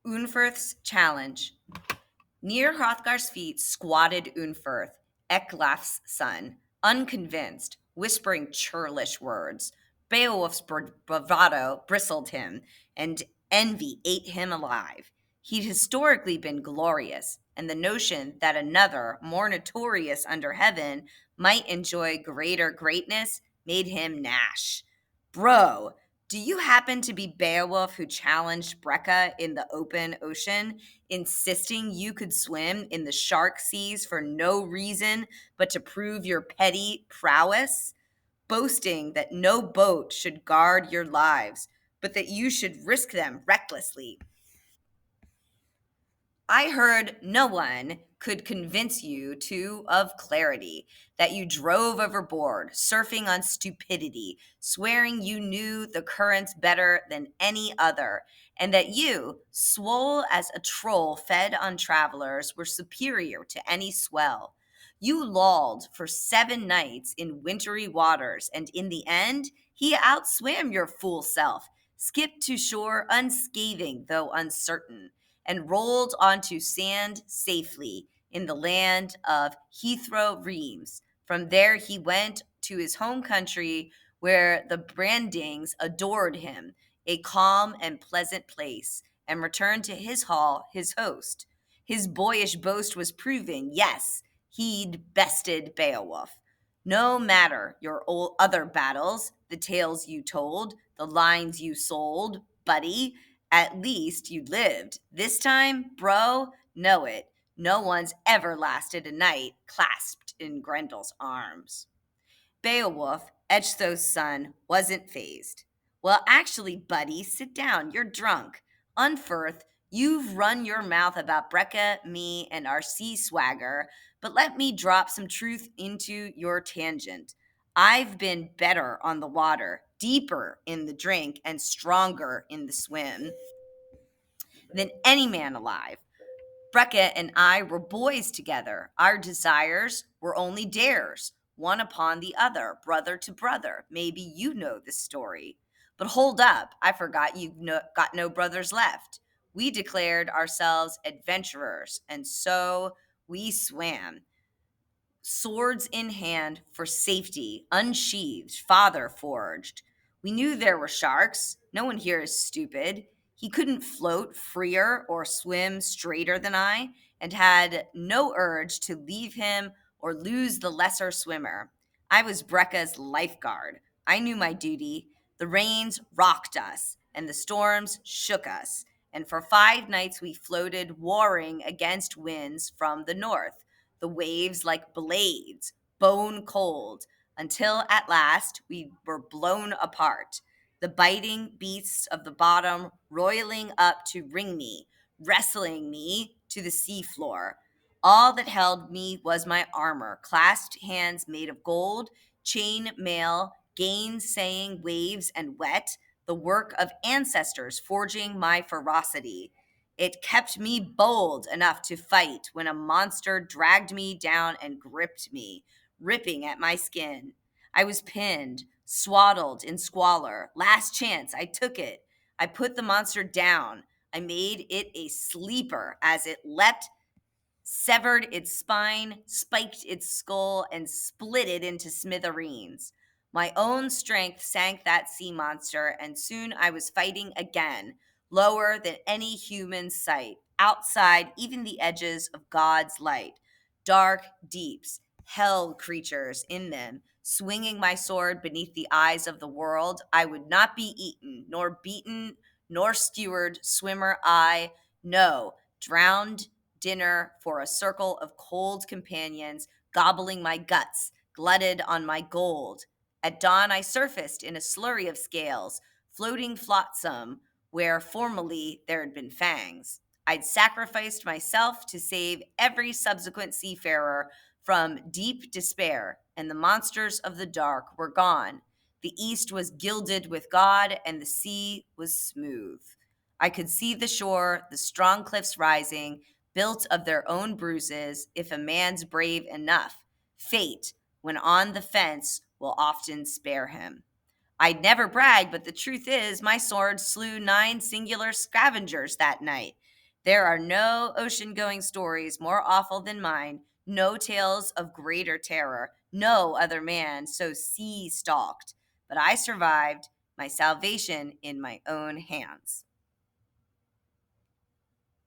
Unferth's challenge. Near Hrothgar's feet squatted Unferth, Ecglaf's son, unconvinced, whispering churlish words. Beowulf's bravado bristled him, and envy ate him alive. He'd historically been glorious, and the notion that another, more notorious under heaven, might enjoy greater greatness made him gnash. Bro, do you happen to be Beowulf who challenged Brecca in the open ocean, insisting you could swim in the shark seas for no reason but to prove your petty prowess? Boasting that no boat should guard your lives, but that you should risk them recklessly. I heard no one could convince you of clarity, that you drove overboard, surfing on stupidity, swearing you knew the currents better than any other, and that you, swole as a troll fed on travelers, were superior to any swell. You lolled for 7 nights in wintry waters, and in the end, he outswam your fool self, skipped to shore unscathing though uncertain, and rolled onto sand safely in the land of Heathrow Reems. From there he went to his home country where the Brandings adored him, a calm and pleasant place, and returned to his hall, his host. His boyish boast was proving, yes, he'd bested Beowulf. No matter your old other battles, the tales you told, the lines you sold, buddy, at least you lived. This time, bro, know it. No one's ever lasted a night clasped in Grendel's arms. Beowulf, Ecgtheow's son, wasn't fazed. Well, actually, buddy, sit down. You're drunk. Unferth, you've run your mouth about Brecca, me, and our sea swagger, but let me drop some truth into your tangent. I've been better on the water, deeper in the drink, and stronger in the swim than any man alive. Brecca and I were boys together. Our desires were only dares, one upon the other, brother to brother. Maybe you know this story. But hold up, I forgot got no brothers left. We declared ourselves adventurers, and so we swam, swords in hand for safety, unsheathed, father forged. We knew there were sharks. No one here is stupid. He couldn't float freer or swim straighter than I, and had no urge to leave him or lose the lesser swimmer. I was Brecca's lifeguard. I knew my duty. The rains rocked us, and the storms shook us. And for 5 nights we floated, warring against winds from the north, the waves like blades, bone cold, until at last we were blown apart, the biting beasts of the bottom roiling up to wring me, wrestling me to the seafloor. All that held me was my armor, clasped hands made of gold, chain mail, gainsaying waves and wet, the work of ancestors forging my ferocity. It kept me bold enough to fight when a monster dragged me down and gripped me, ripping at my skin. I was pinned, swaddled in squalor. Last chance, I took it. I put the monster down. I made it a sleeper as it leapt, severed its spine, spiked its skull, and split it into smithereens. My own strength sank that sea monster, and soon I was fighting again, lower than any human sight, outside even the edges of God's light. Dark deeps, hell creatures in them, swinging my sword beneath the eyes of the world. I would not be eaten, nor beaten, nor skewered, swimmer I. No, drowned dinner for a circle of cold companions, gobbling my guts, glutted on my gold. At dawn, I surfaced in a slurry of scales, floating flotsam where formerly there had been fangs. I'd sacrificed myself to save every subsequent seafarer from deep despair, and the monsters of the dark were gone. The east was gilded with God, and the sea was smooth. I could see the shore, the strong cliffs rising, built of their own bruises, if a man's brave enough. Fate, when on the fence, will often spare him. I'd never brag, but the truth is, my sword slew 9 singular scavengers that night. There are no ocean-going stories more awful than mine, no tales of greater terror, no other man so sea-stalked. But I survived, my salvation in my own hands.